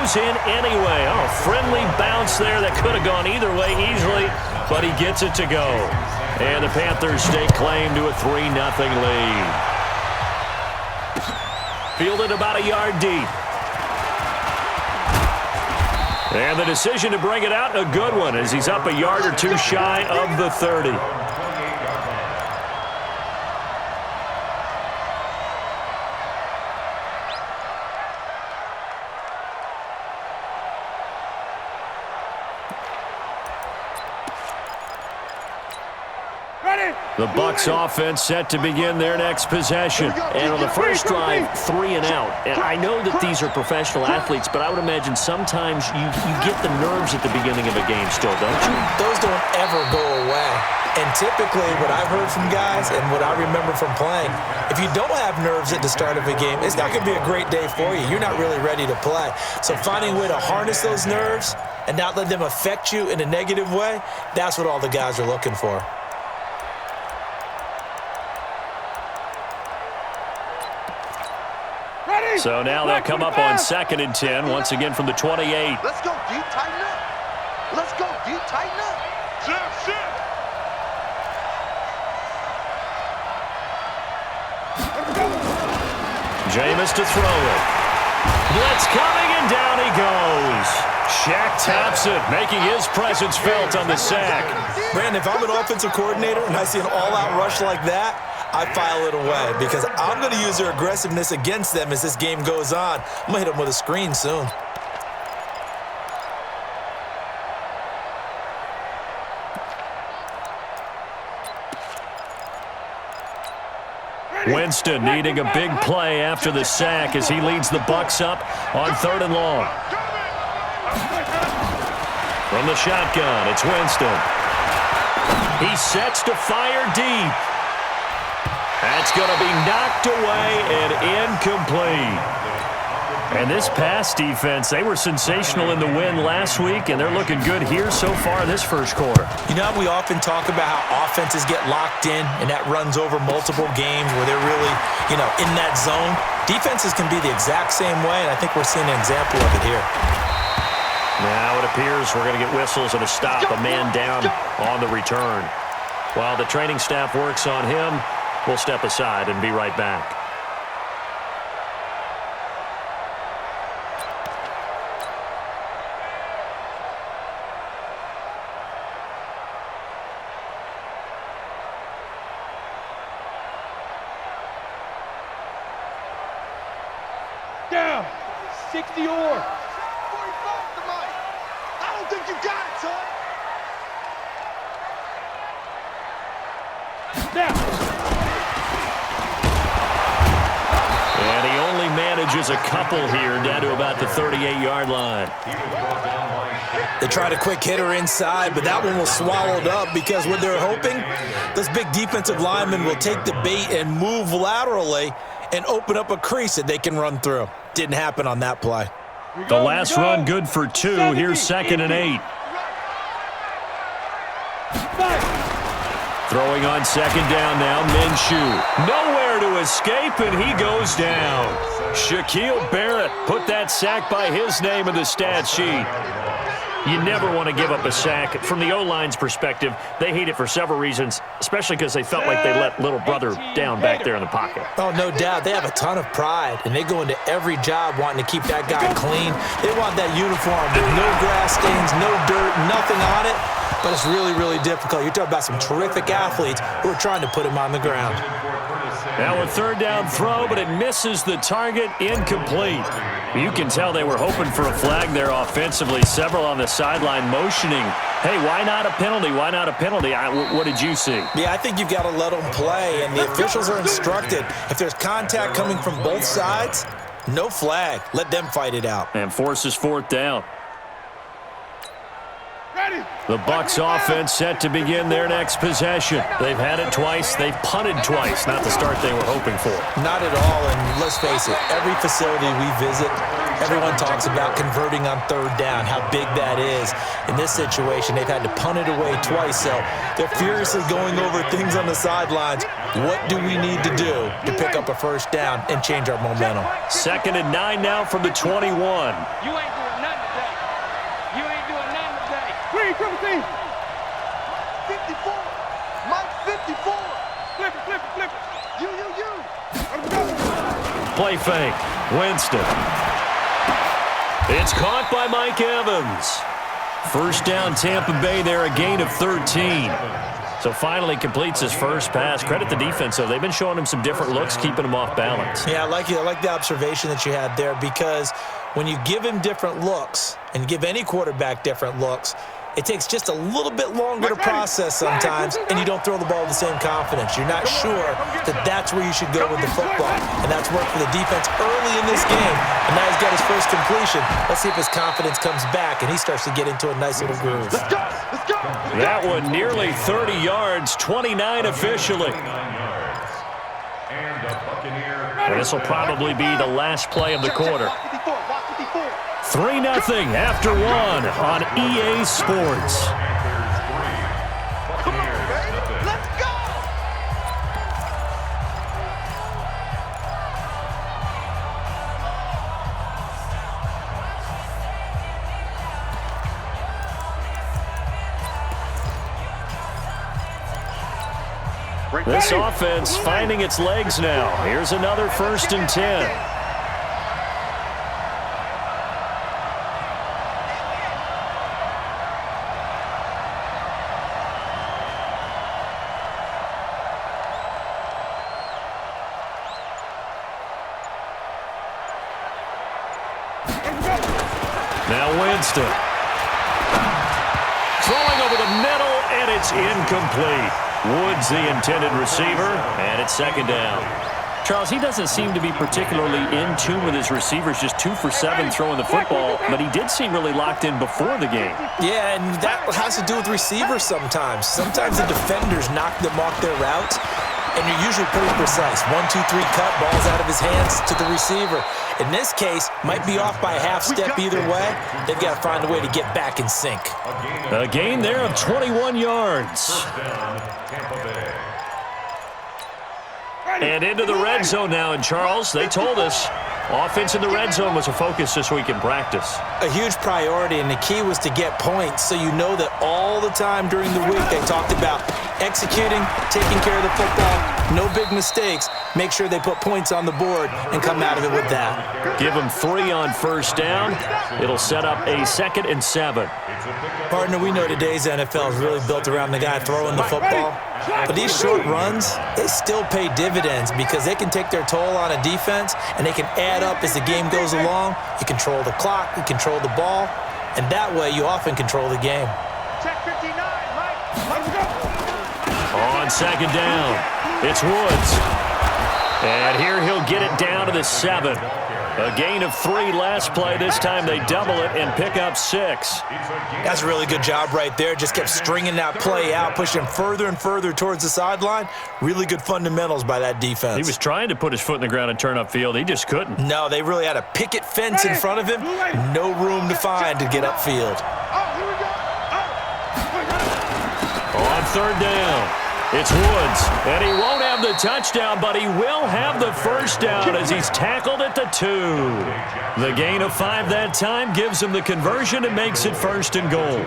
goes in anyway. Oh, friendly bounce there that could have gone either way easily, but he gets it to go. And the Panthers stake claim to a 3-0 lead. Fielded about a yard deep. And the decision to bring it out, a good one, as he's up a yard or two shy of the 30. The Bucs offense set to begin their next possession. And on the first drive, 3 and out. And I know that these are professional athletes, but I would imagine sometimes you get the nerves at the beginning of a game still, don't you? Those don't ever go away. And typically what I've heard from guys and what I remember from playing, if you don't have nerves at the start of a game, it's not going to be a great day for you. You're not really ready to play. So finding a way to harness those nerves and not let them affect you in a negative way, that's what all the guys are looking for. So now they'll come up on 2nd and 10, once again from the 28. Let's go, deep, tighten up. Let's go, deep, tighten up. Shift. Jameis to throw it. Blitz coming, and down he goes. Shaq taps it, making his presence felt on the sack. Brandon, if I'm an offensive coordinator and I see an all-out rush like that, I file it away because I'm going to use their aggressiveness against them as this game goes on. I'm going to hit them with a screen soon. Winston needing a big play after the sack as he leads the Bucs up on 3rd and long. From the shotgun, it's Winston. He sets to fire deep. That's going to be knocked away and incomplete. And this pass defense, they were sensational in the win last week, and they're looking good here so far this first quarter. You know, we often talk about how offenses get locked in, and that runs over multiple games where they're really, in that zone. Defenses can be the exact same way, and I think we're seeing an example of it here. Now it appears we're going to get whistles and a stop, a man down on the return. While the training staff works on him, we'll step aside and be right back. Down, 60 or. 45 tonight. I don't think you got it, son. Down. And he only manages a couple here down to about the 38-yard line. They tried a quick hitter inside, but that one was swallowed up because what they're hoping, those big defensive linemen will take the bait and move laterally and open up a crease that they can run through. Didn't happen on that play. The last run good for 2. Here's 2nd and 8. Throwing on 2nd down now, Minshew. Nowhere to escape, and he goes down. Shaquille Barrett put that sack by his name in the stat sheet. You never want to give up a sack. From the O-line's perspective, they hate it for several reasons, especially because they felt like they let little brother down back there in the pocket. Oh, no doubt. They have a ton of pride, and they go into every job wanting to keep that guy clean. They want that uniform with no grass stains, no dirt, nothing on it. But it's really, really difficult. You're talking about some terrific athletes who are trying to put him on the ground. Now a 3rd down throw, but it misses the target, incomplete. You can tell they were hoping for a flag there offensively. Several on the sideline motioning, hey, why not a penalty? Why not a penalty? What did you see? Yeah, I think you've got to let them play, and the officials are instructed. If there's contact coming from both sides, no flag. Let them fight it out. And forces 4th down. The Bucs offense set to begin their next possession. They've had it twice. They've punted twice. Not the start they were hoping for. Not at all, and let's face it, every facility we visit, everyone talks about converting on 3rd down, how big that is. In this situation, they've had to punt it away twice, so they're furiously going over things on the sidelines. What do we need to do to pick up a 1st down and change our momentum? 2nd and 9 now from the 21. You ain't doing Ready? 54. Mike 54. Flip it. You. Let him go. Play fake. Winston. It's caught by Mike Evans. First down, Tampa Bay there, a gain of 13. So finally completes his first pass. Credit the defense, though. They've been showing him some different looks, keeping him off balance. Yeah, I like the observation that you had there, because when you give him different looks and give any quarterback different looks, it takes just a little bit longer to process sometimes, and you don't throw the ball with the same confidence. You're not sure that that's where you should go with the football, and that's worked for the defense early in this game, and now he's got his first completion. Let's see if his confidence comes back, and he starts to get into a nice little groove. Let's go. That one nearly 30 yards, 29 officially. And this will probably be the last play of the quarter. 3-0 after one on EA Sports. Come on, baby. Let's go. This offense finding its legs now. Here's another 1st and 10. Now Winston. Throwing over the middle, and it's incomplete. Woods the intended receiver, and it's 2nd down. Charles, he doesn't seem to be particularly in tune with his receivers, just 2 for 7 throwing the football, but he did seem really locked in before the game. Yeah, and that has to do with receivers sometimes. Sometimes the defenders knock them off their routes, and you're usually pretty precise. 1, 2, 3 cut, balls out of his hands to the receiver. In this case, might be off by a half step either way. They've got to find a way to get back in sync. A gain there of 21 yards. And into the red zone now, and Charles, they told us offense in the red zone was a focus this week in practice. A huge priority, and the key was to get points, so you know that all the time during the week they talked about executing, taking care of the football, no big mistakes, make sure they put points on the board and come out of it with that. Give them 3 on 1st down. It'll set up a 2nd and 7. Partner, we know today's NFL is really built around the guy throwing the football. But these short runs, they still pay dividends because they can take their toll on a defense, and they can add up as the game goes along. You control the clock, you control the ball, and that way you often control the game. Check 59, Mike. Let's go. On 2nd down, it's Woods. And here he'll get it down to the 7. A gain of 3 last play. This time they double it and pick up 6. That's a really good job right there. Just kept stringing that play out, pushing further and further towards the sideline. Really good fundamentals by that defense. He was trying to put his foot in the ground and turn upfield. He just couldn't. No, they really had a picket fence in front of him. No room to find to get upfield. On 3rd down, it's Woods, and he won't have the touchdown, but he will have the 1st down as he's tackled at the 2. The gain of 5 that time gives him the conversion and makes it 1st and goal.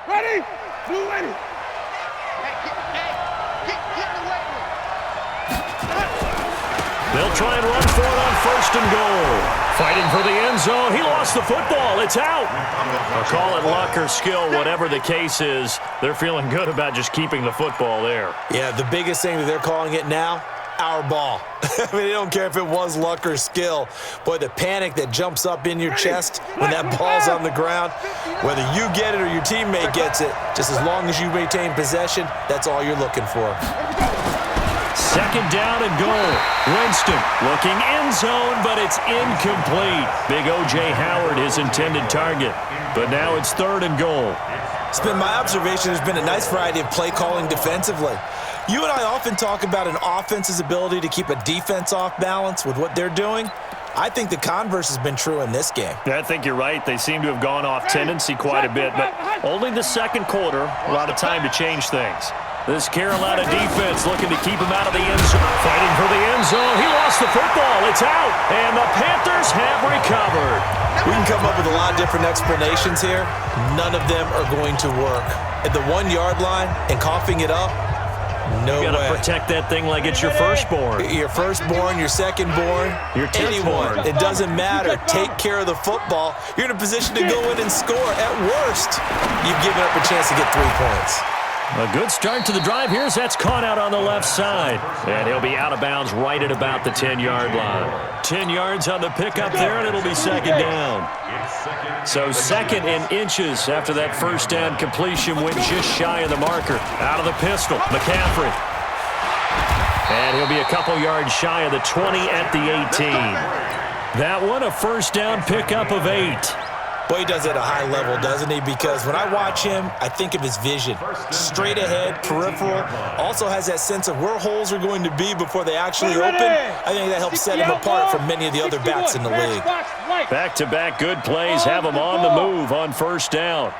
Ready? Blue ready. Get in the way. They'll try and run for it on 1st and goal. Fighting for the end zone. He lost the football. It's out. I'll call it luck or skill, whatever the case is. They're feeling good about just keeping the football there. Yeah, the biggest thing that they're calling it now, our ball. I mean, they don't care if it was luck or skill. Boy, the panic that jumps up in your chest when that ball's on the ground, whether you get it or your teammate gets it, just as long as you maintain possession, that's all you're looking for. 2nd down and goal. Winston looking end zone, but it's incomplete. Big O.J. Howard, his intended target. But now it's 3rd and goal. It's been my observation there's been a nice variety of play calling defensively. You and I often talk about an offense's ability to keep a defense off balance with what they're doing. I think the converse has been true in this game. I think you're right. They seem to have gone off tendency quite a bit, but only the 2nd quarter, a lot of time to change things. This Carolina defense looking to keep him out of the end zone. Fighting for the end zone. He lost the football. It's out. And the Panthers have recovered. We can come up with a lot of different explanations here. None of them are going to work. At the 1 yard line and coughing it up, no way. You got to protect that thing like it's your firstborn. Your firstborn, your secondborn, your anyone. It doesn't matter. Take care of the football. You're in a position to go in and score. At worst, you've given up a chance to get 3 points. A good start to the drive. Here's that's caught out on the left side. And he'll be out of bounds right at about the 10-yard line. 10 yards on the pickup there, and it'll be second down. So second in inches after that first down completion went just shy of the marker. Out of the pistol, McCaffrey. And he'll be a couple yards shy of the 20 at the 18. That one a first down pickup of 8. Boy, he does it at a high level, doesn't he? Because when I watch him, I think of his vision. Straight ahead, peripheral. Also has that sense of where holes are going to be before they actually open. I think that helps set him apart from many of the other backs in the league. Back-to-back good plays have him on the move on first down.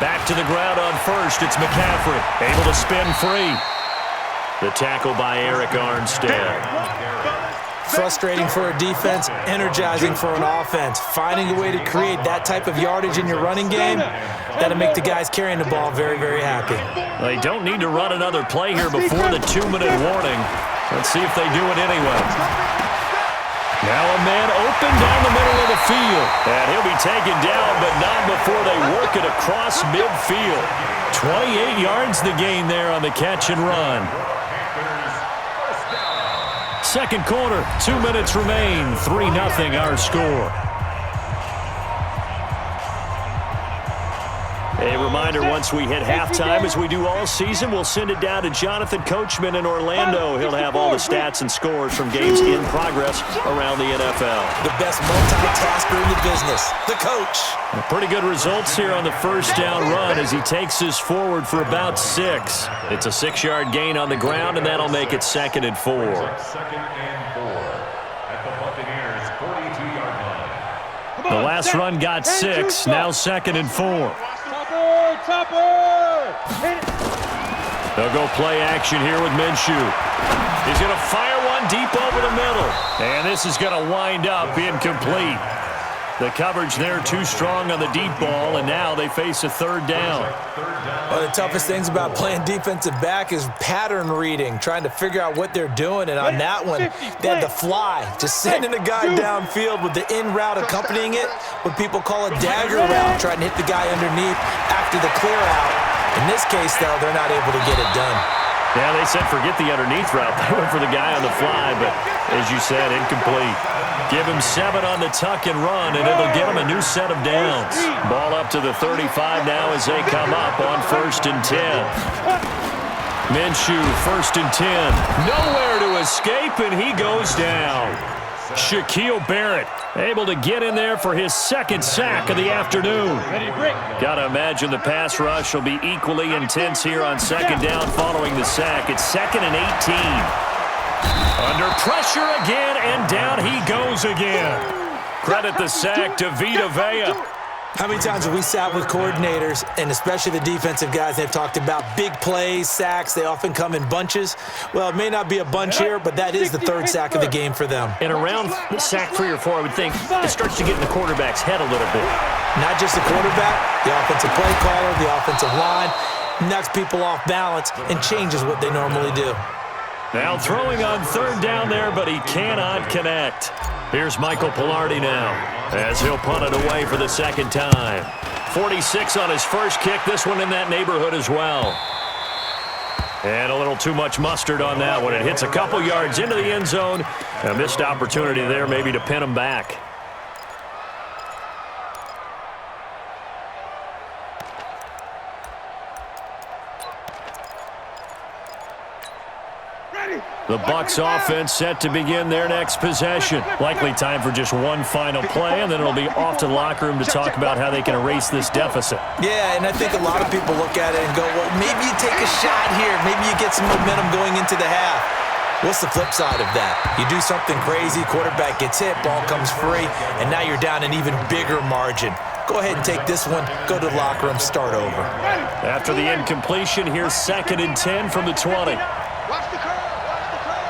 Back to the ground on first. It's McCaffrey. Able to spin free. The tackle by Eric Armstead. Frustrating for a defense, energizing for an offense. Finding a way to create that type of yardage in your running game, that'll make the guys carrying the ball very, very happy. They don't need to run another play here before the 2-minute warning. Let's see if they do it anyway. Now a man open down the middle of the field. And he'll be taken down, but not before they work it across midfield. 28 yards the gain there on the catch and run. Second quarter, 2 minutes remain. 3-0 our score. A reminder, once we hit halftime, as we do all season, we'll send it down to Jonathan Coachman in Orlando. He'll have all the stats and scores from games in progress around the NFL. The best multitasker in the business, the coach. Pretty good results here on the first down run as he takes us forward for about 6. It's a 6-yard gain on the ground, and that'll make it 2nd and 4. The last run got 6, now 2nd and 4. They'll go play action here with Minshew. He's going to fire one deep over the middle. And this is going to wind up incomplete. The coverage there too strong on the deep ball, and now they face a 3rd down. One of the toughest things about playing defensive back is pattern reading, trying to figure out what they're doing. And on that one, they had the fly, just sending a guy downfield with the in route accompanying it, what people call a dagger route, trying to hit the guy underneath after the clear out. In this case, though, they're not able to get it done. Yeah, they said forget the underneath route. They went for the guy on the fly, but as you said, incomplete. Give him 7 on the tuck and run, and it'll get him a new set of downs. Ball up to the 35 now as they come up on 1st and 10. Minshew, 1st and 10. Nowhere to escape, and he goes down. Shaquille Barrett able to get in there for his 2nd sack of the afternoon. Gotta imagine the pass rush will be equally intense here on 2nd down following the sack. It's 2nd and 18. Under pressure again, and down he goes again. Credit the sack to Vita Vea. How many times have we sat with coordinators, and especially the defensive guys, they've talked about big plays, sacks. They often come in bunches. Well, it may not be a bunch here, but that is the 3rd sack of the game for them. And around sack 3 or 4, I would think it starts to get in the quarterback's head a little bit. Not just the quarterback, the offensive play caller, the offensive line, knocks people off balance and changes what they normally do. Now throwing on 3rd down there, but he cannot connect. Here's Michael Pilardi now as he'll punt it away for the 2nd time. 46 on his first kick, this one in that neighborhood as well. And a little too much mustard on that one. It hits a couple yards into the end zone. A missed opportunity there maybe to pin him back. The Bucs offense set to begin their next possession. Likely time for just one final play, and then it'll be off to the locker room to talk about how they can erase this deficit. Yeah, and I think a lot of people look at it and go, well, maybe you take a shot here. Maybe you get some momentum going into the half. What's the flip side of that? You do something crazy, quarterback gets hit, ball comes free, and now you're down an even bigger margin. go ahead and take this one, go to the locker room, start over. After the incompletion, here's 2nd and 10 from the 20. Watch the curve. Watch the curve.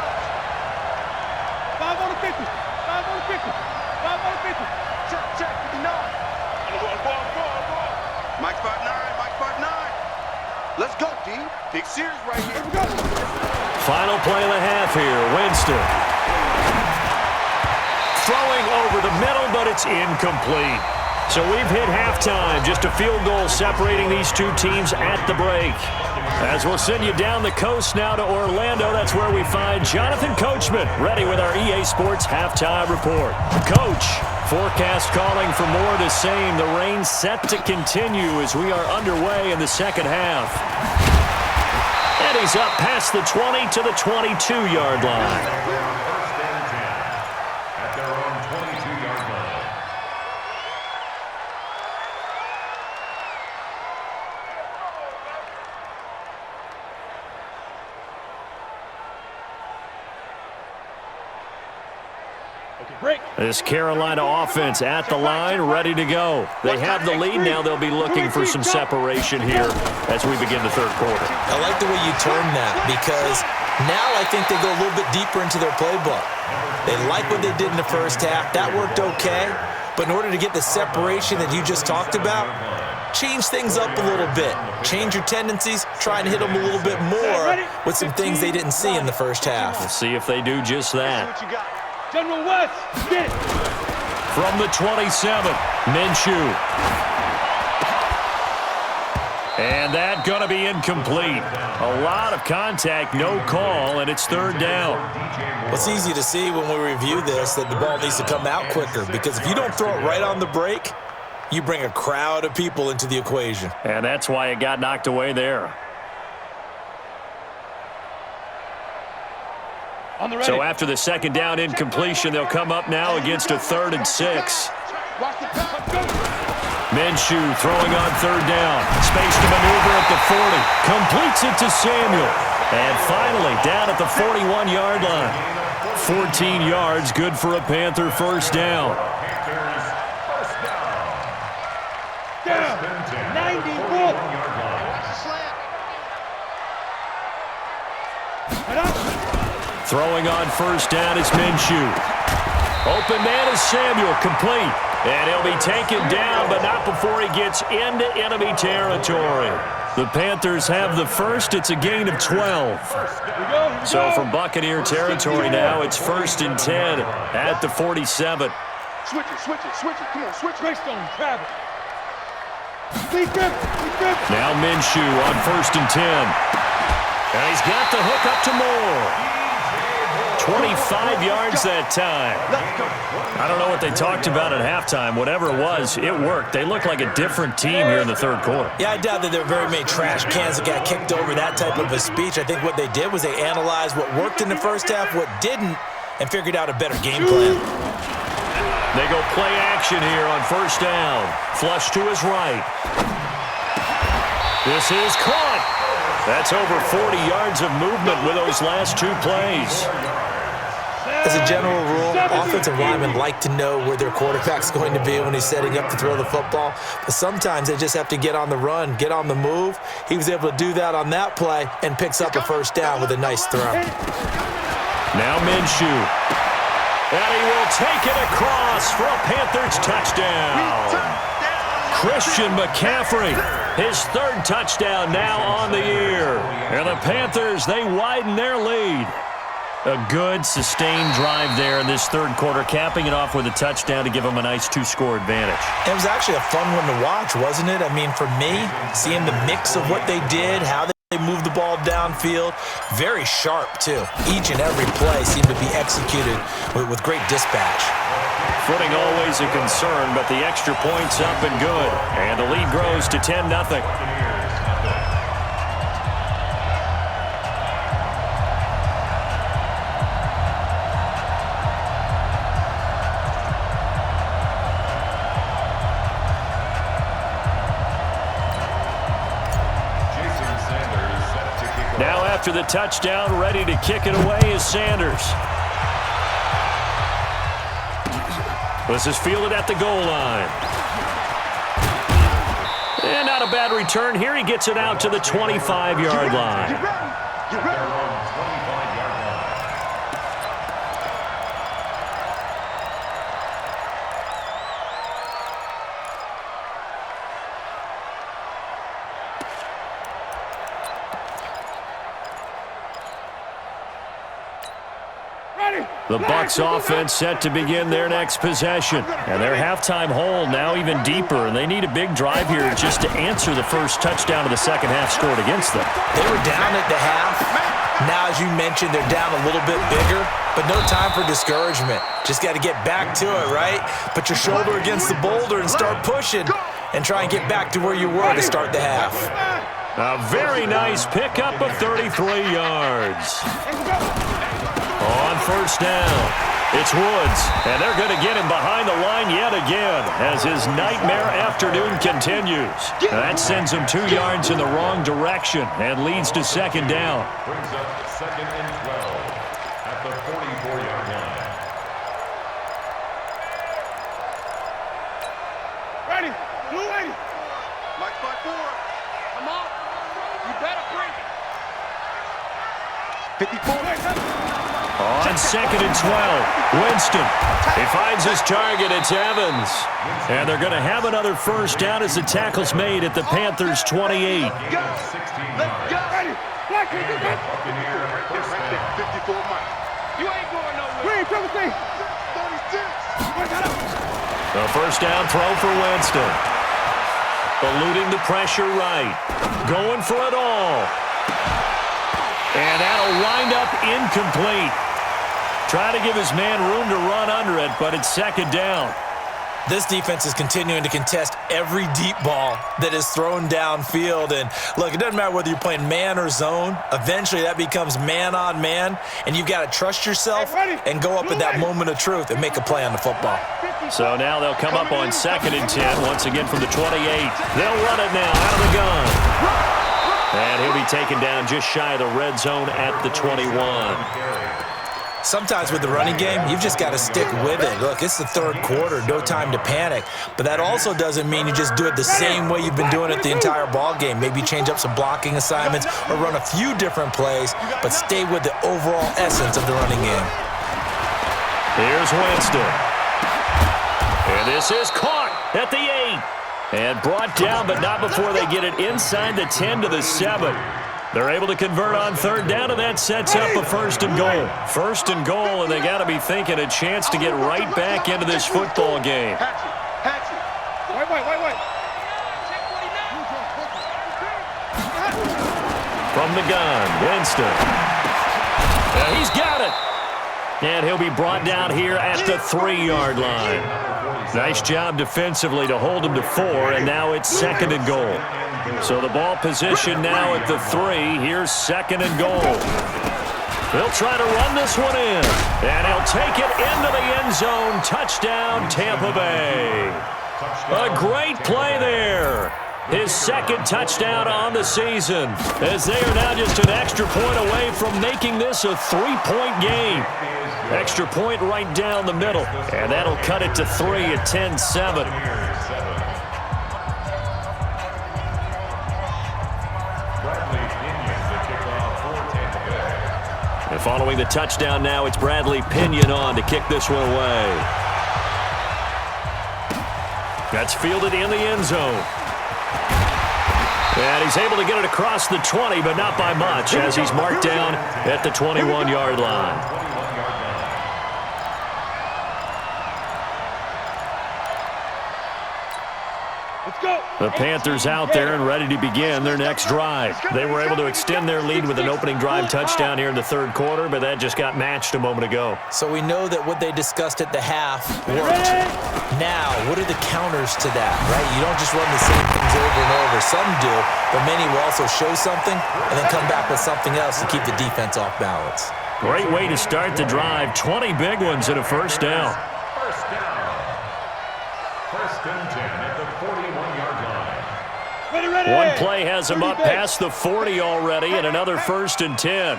5 on the 50. 5 on the 50. 5 on the 50. Check. 59. Mike spot 9. Mike spot 9. Let's go, D. Big series right here. Let's go. Final play of the half here. Winston. Throwing over the middle, but it's incomplete. So we've hit halftime. Just a field goal separating these two teams at the break. As we'll send you down the coast now to Orlando, that's where we find Jonathan Coachman, ready with our EA Sports halftime report. Coach, forecast calling for more of the same. The rain set to continue as we are underway in the second half. And he's up past the 20 to the 22-yard line. This Carolina offense at the line, ready to go. They have the lead. Now they'll be looking for some separation here as we begin the third quarter. I like the way you turn that because now I think they go a little bit deeper into their playbook. They like what they did in the first half. That worked okay. But in order to get the separation that you just talked about, change things up a little bit. Change your tendencies. Try and hit them a little bit more with some things they didn't see in the first half. We'll see if they do just that. General West, get it. From the 27, Minshew. And that going to be incomplete. A lot of contact, no call, and it's third down. Well, it's easy to see when we review this that the ball needs to come out quicker because if you don't throw it right on the break, you bring a crowd of people into the equation. And that's why it got knocked away there. So after the second down incompletion, they'll come up now against a 3rd and 6. Minshew throwing on 3rd down. Space to maneuver at the 40. Completes it to Samuel. And finally, down at the 41-yard line. 14 yards, good for a Panther first down. Down. 91. Throwing on first down is Minshew. Open man is Samuel, complete. And he'll be taken down, but not before he gets into enemy territory. The Panthers have the first. It's a gain of 12. So from Buccaneer territory now, it's 1st and 10 at the 47. Switch it. Come on, switch. Greystone, Travis. Now Minshew on 1st and 10. And he's got the hook up to Moore. 25 yards that time. I don't know what they talked about at halftime. Whatever it was, it worked. They look like a different team here in the third quarter. Yeah, I doubt that there were very many trash cans that got kicked over that type of a speech. I think what they did was they analyzed what worked in the first half, what didn't, and figured out a better game plan. They go play action here on first down. Flush to his right. This is caught. That's over 40 yards of movement with those last two plays. As a general rule, offensive linemen like to know where their quarterback's going to be when he's setting up to throw the football. But sometimes they just have to get on the run, get on the move. He was able to do that on that play and picks up a first down with a nice throw. Now Minshew. And he will take it across for a Panthers touchdown. Christian McCaffrey, his 3rd touchdown now on the year. And the Panthers, they widen their lead. A good, sustained drive there in this third quarter, capping it off with a touchdown to give them a nice 2-score advantage. It was actually a fun one to watch, wasn't it? I mean, for me, seeing the mix of what they did, how they moved the ball downfield, very sharp, too. Each and every play seemed to be executed with great dispatch. Footing always a concern, but the extra point's up and good. And the lead grows to 10-0. Now after the touchdown, ready to kick it away is Sanders. This is fielded at the goal line. And not a bad return here. He gets it out to the 25-yard line. Get ready. Get ready. The Bucs offense set to begin their next possession. And their halftime hole now even deeper, and they need a big drive here just to answer the first touchdown of the second half scored against them. They were down at the half. Now, as you mentioned, they're down a little bit bigger, but no time for discouragement. Just got to get back to it, right? Put your shoulder against the boulder and start pushing and try and get back to where you were to start the half. A very nice pickup of 33 yards. On first down, it's Woods, and they're going to get him behind the line yet again as his nightmare afternoon continues. That sends him 2 yards in the wrong direction and leads to second down. Brings up 2nd and 12 at the 44-yard line. Ready. Blue ready. Like my board. Come on. You better bring it. 54. On 2nd and 12, Winston. He finds his target. It's Evans. And they're going to have another first down as the tackle's made at the Panthers' 28. Let's go. Ready. Black, you good? Buccaneer first Right there. down. 54 miles. You ain't going nowhere. Green, triple C. 36. The first down throw for Winston. Eluding the pressure right. Going for it all. And that'll wind up incomplete. Try to give his man room to run under it, but it's second down. This defense is continuing to contest every deep ball that is thrown downfield. And look, it doesn't matter whether you're playing man or zone. Eventually, that becomes man on man, and you've got to trust yourself and go up at that moment of truth and make a play on the football. So now they'll come up on 2nd and 10, once again from the 28. They'll run it now out of the gun. And he'll be taken down just shy of the red zone at the 21. Sometimes with the running game, you've just got to stick with it. Look, it's the third quarter, no time to panic. But that also doesn't mean you just do it the same way you've been doing it the entire ball game. Maybe change up some blocking assignments or run a few different plays, but stay with the overall essence of the running game. Here's Winston. And this is caught at the 8. And brought down, but not before they get it inside the 10 to the 7. They're able to convert on third down, and that sets up a 1st and goal. 1st and goal, and they got to be thinking a chance to get right back into this football game. Hatchet. Wait. From the gun, Winston. He's got it. And he'll be brought down here at the 3-yard line. Nice job defensively to hold him to 4, and now it's 2nd and goal. So the ball position now at the 3. Here's 2nd and goal. They'll try to run this one in, and he'll take it into the end zone. Touchdown, Tampa Bay. A great play there. His 2nd touchdown on the season, as they are now just an extra point away from making this a 3-point game. Extra point right down the middle, and that'll cut it to 3 at 10-7. And following the touchdown now, it's Bradley Pinion on to kick this one away. That's fielded in the end zone. And he's able to get it across the 20, but not by much, as he's marked down at the 21-yard line. The Panthers out there and ready to begin their next drive. They were able to extend their lead with an opening drive touchdown here in the third quarter, but that just got matched a moment ago. So we know that what they discussed at the half worked. Now, what are the counters to that, right? You don't just run the same things over and over. Some do, but many will also show something and then come back with something else to keep the defense off balance. Great way to start the drive. 20 big ones and a first down. First down. 1st and 10 at the 41-yard line. Ready. One play has him up past the 40 already, and another 1st and 10.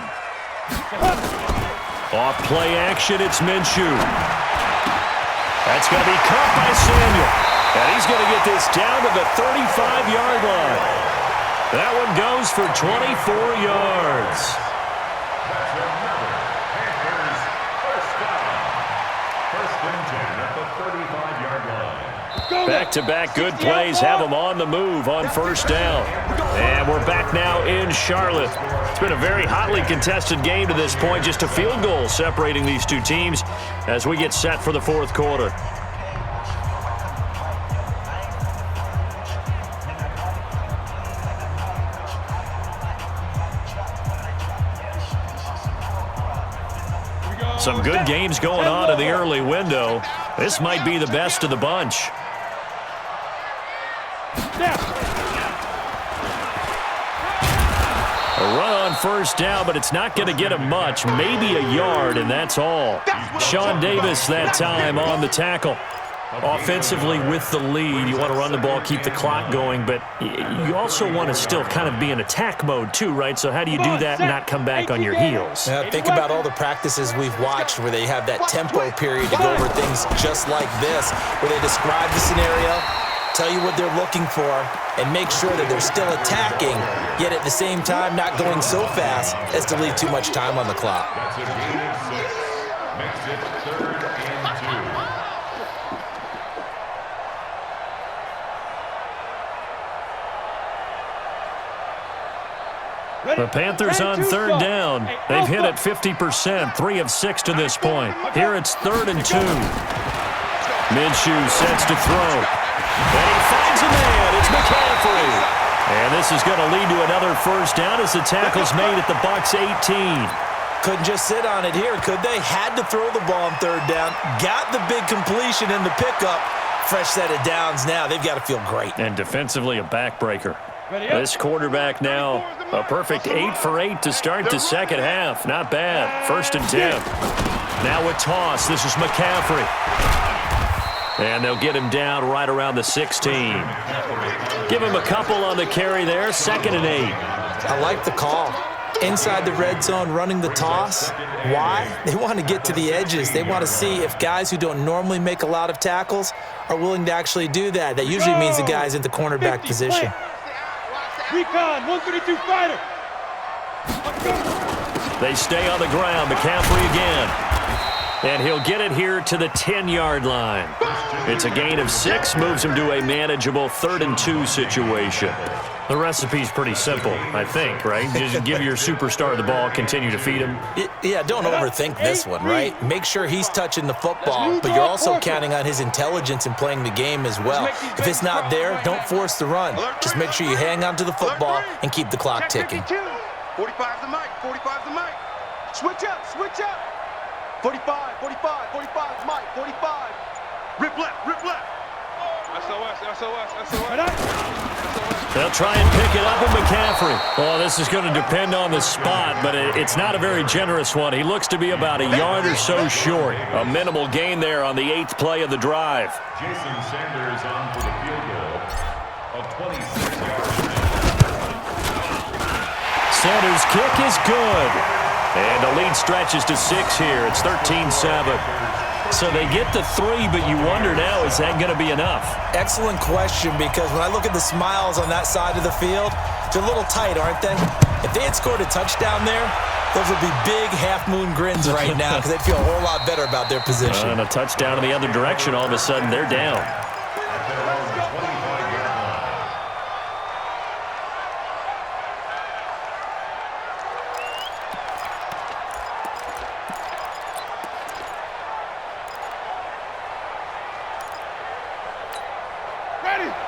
Off play action, it's Minshew. That's going to be caught by Samuel. And he's going to get this down to the 35-yard line. That one goes for 24 yards. That's another Panthers first down. First and 10 at the 35-yard line. Back-to-back good plays have them on the move on first down. And we're back now in Charlotte. It's been a very hotly contested game to this point. Just a field goal separating these two teams as we get set for the fourth quarter. Some good games going on in the early window. This might be the best of the bunch. A run on first down, but it's not going to get him much. Maybe a yard, and that's all. Sean Davis that time on the tackle. Offensively with the lead, you want to run the ball, keep the clock going, but you also want to still kind of be in attack mode too, right? So how do you do that and not come back on your heels? Think about all the practices we've watched where they have that tempo period to go over things just like this, where they describe the scenario, tell you what they're looking for, and make sure that they're still attacking, yet at the same time not going so fast as to leave too much time on the clock. That's a gain of 6. Makes it 3rd and 2. The Panthers on third down. They've hit it 50%, 3 of 6 to this point. Here it's 3rd and 2. Minshew sets to throw. And he finds a man. It's McCaffrey. And this is going to lead to another first down as the tackle's made at the Bucs 18. Couldn't just sit on it here, could they? Had to throw the ball on third down. Got the big completion in the pickup. Fresh set of downs now. They've got to feel great. And defensively a backbreaker. This quarterback now, a perfect 8 for 8 to start the second half. Not bad. 1st and 10. Now a toss. This is McCaffrey. And they'll get him down right around the 16. Give him a couple on the carry there. 2nd and 8. I like the call. Inside the red zone, running the toss. Why? They want to get to the edges. They want to see if guys who don't normally make a lot of tackles are willing to actually do that. That usually means the guy's in the cornerback position. Recon, 132 fighter. They stay on the ground. McCaffrey again. And he'll get it here to the 10-yard line. It's a gain of 6, moves him to a manageable 3rd and 2 situation. The recipe's pretty simple, I think, right? Just give your superstar the ball, continue to feed him. Yeah, don't overthink this one, right? Make sure he's touching the football, but you're also counting on his intelligence in playing the game as well. If it's not there, don't force the run. Just make sure you hang on to the football and keep the clock ticking. 45's the mic, 45's the mic. Switch up, switch up. 45, 45, 45 is Mike, 45. Rip left, rip left. SOS, SOS, SOS. They'll try and pick it up with McCaffrey. Well, this is going to depend on the spot, but it's not a very generous one. He looks to be about a yard or so short. A minimal gain there on the 8th play of the drive. Jason Sanders on for the field goal. A 26-yard. Sanders' kick is good. And the lead stretches to 6 here. It's 13-7. So they get the 3, but you wonder now, is that going to be enough? Excellent question, because when I look at the smiles on that side of the field, they're a little tight, aren't they? If they had scored a touchdown there, those would be big half-moon grins right now because they'd feel a whole lot better about their position. And a touchdown in the other direction, all of a sudden they're down.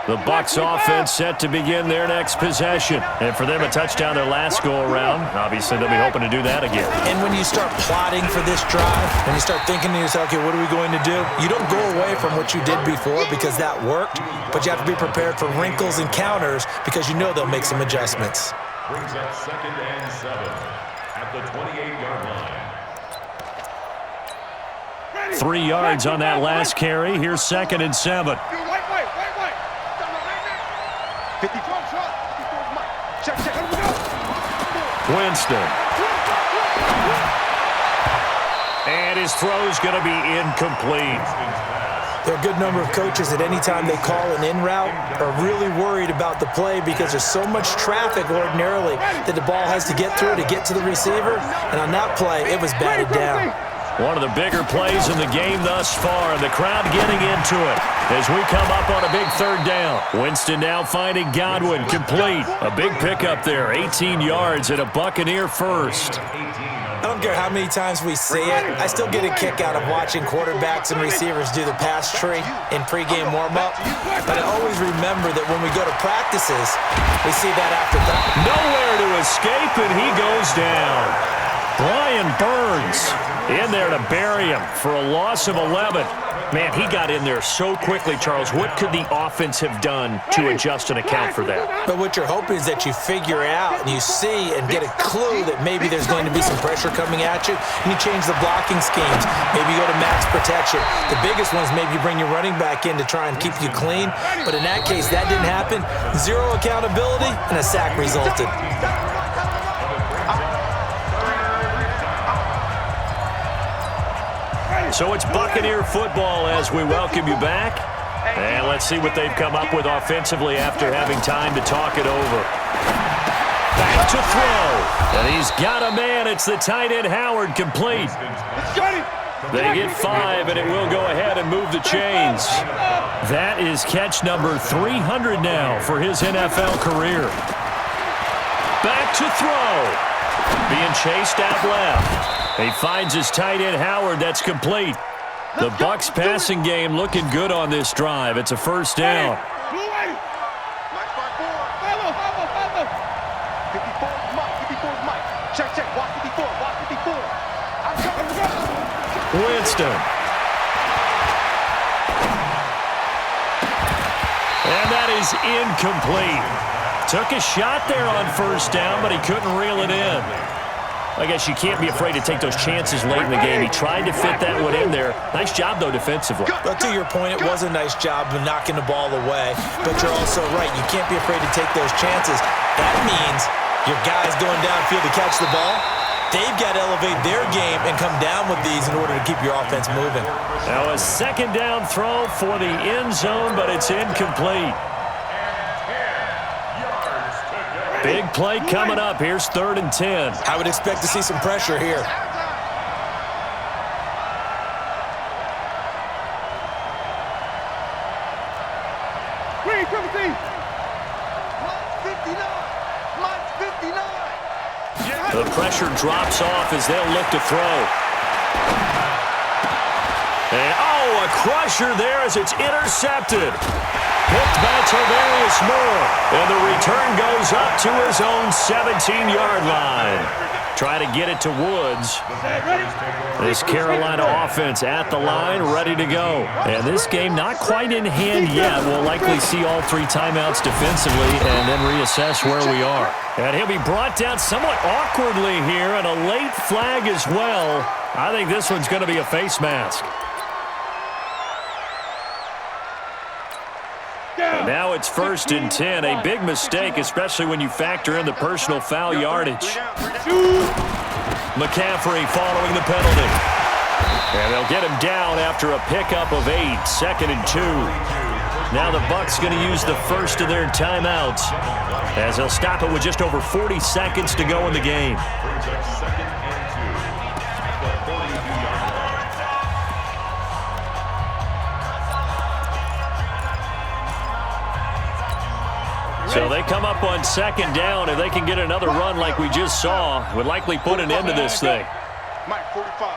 The Bucs offense set to begin their next possession. And for them, a touchdown their last go-around. Obviously, they'll be hoping to do that again. And when you start plotting for this drive, and you start thinking to yourself, okay, what are we going to do? You don't go away from what you did before because that worked, but you have to be prepared for wrinkles and counters because you know they'll make some adjustments. Brings up 2nd and 7 at the 28-yard line. 3 yards on that last carry. Here's 2nd and 7. 54 is Mike. Check, check. Winston. And his throw's going to be incomplete. There are a good number of coaches that any time they call an in route are really worried about the play because there's so much traffic ordinarily that the ball has to get through to get to the receiver. And on that play, it was batted down. One of the bigger plays in the game thus far, and the crowd getting into it as we come up on a big third down. Winston now finding Godwin, complete. A big pickup there, 18 yards and a Buccaneer first. I don't care how many times we see it. I still get a kick out of watching quarterbacks and receivers do the pass tree in pregame warm-up. But I always remember that when we go to practices, we see that after that. Nowhere to escape, and he goes down. Brian Burns in there to bury him for a loss of 11. Man, he got in there so quickly, Charles. What could the offense have done to adjust and account for that? But what you're hoping is that you figure out and you see and get a clue that maybe there's going to be some pressure coming at you, and you change the blocking schemes. Maybe you go to max protection. The biggest ones, maybe you bring your running back in to try and keep you clean. But in that case, that didn't happen. Zero accountability, and a sack resulted. So it's Buccaneer football as we welcome you back. And let's see what they've come up with offensively after having time to talk it over. Back to throw. And he's got a man. It's the tight end Howard, complete. They get 5, and it will go ahead and move the chains. That is catch number 300 now for his NFL career. Back to throw. Being chased out left. He finds his tight end Howard. That's complete. The Bucs passing game looking good on this drive. It's a first down. 54 is Mike. Check, watch 54, watch 54. I'm coming. Winston. And that is incomplete. Took a shot there on first down, but he couldn't reel it in. I guess you can't be afraid to take those chances late in the game. He tried to fit that one in there. Nice job, though, defensively. But to your point, it was a nice job of knocking the ball away. But you're also right. You can't be afraid to take those chances. That means your guys going downfield to catch the ball, they've got to elevate their game and come down with these in order to keep your offense moving. Now a second down throw for the end zone, but it's incomplete. Big play coming up. Here's 3rd and 10. I would expect to see some pressure here. Wait, 17. Mike 59. The pressure drops off as they'll look to throw. And, a crusher there as it's intercepted. Picked by Tarvarius Moore, and the return goes up to his own 17-yard line. Try to get it to Woods. This Carolina offense at the line, ready to go. And this game not quite in hand yet. We'll likely see all 3 timeouts defensively and then reassess where we are. And he'll be brought down somewhat awkwardly here, and a late flag as well. I think this one's going to be a face mask. And now it's 1st and 10. A big mistake, especially when you factor in the personal foul yardage. McCaffrey following the penalty. And they'll get him down after a pickup of 8. 2nd and 2. Now the Bucs going to use the first of their timeouts as they'll stop it with just over 40 seconds to go in the game. So they come up on 2nd down. If they can get another run like we just saw, would likely put an end to this thing. Mike 45.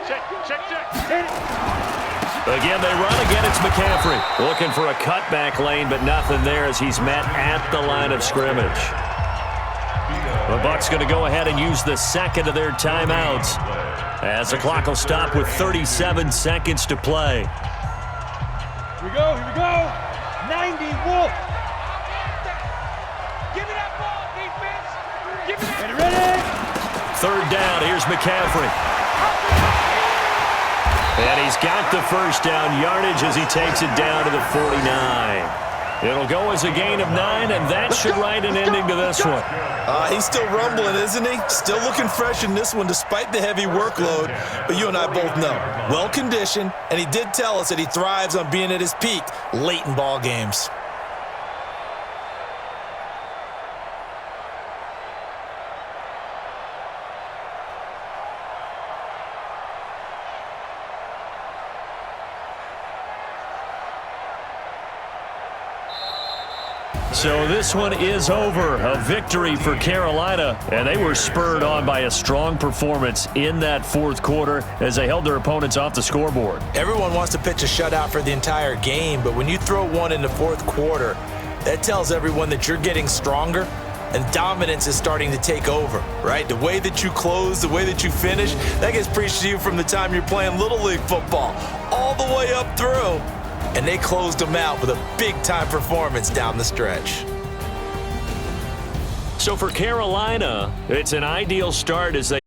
Check. Again, they run. Again, it's McCaffrey. Looking for a cutback lane, but nothing there as he's met at the line of scrimmage. The Bucs going to go ahead and use the second of their timeouts as the clock will stop with 37 seconds to play. Here we go. 90 Wolf. Give me that ball, defense. Give me that. Ready? 3rd down. Here's McCaffrey. And he's got the first down yardage as he takes it down to the 49. It'll go as a gain of 9, and that should write an ending to this one. He's still rumbling, isn't he? Still looking fresh in this one despite the heavy workload. But you and I both know, well-conditioned, and he did tell us that he thrives on being at his peak late in ball games. So this one is over. A victory for Carolina, and they were spurred on by a strong performance in that fourth quarter as they held their opponents off the scoreboard. Everyone wants to pitch a shutout for the entire game, but when you throw one in the fourth quarter, that tells everyone that you're getting stronger and dominance is starting to take over, right? The way that you close, the way that you finish, that gets preached to you from the time you're playing Little League football all the way up through. And they closed them out with a big-time performance down the stretch. So for Carolina, it's an ideal start as they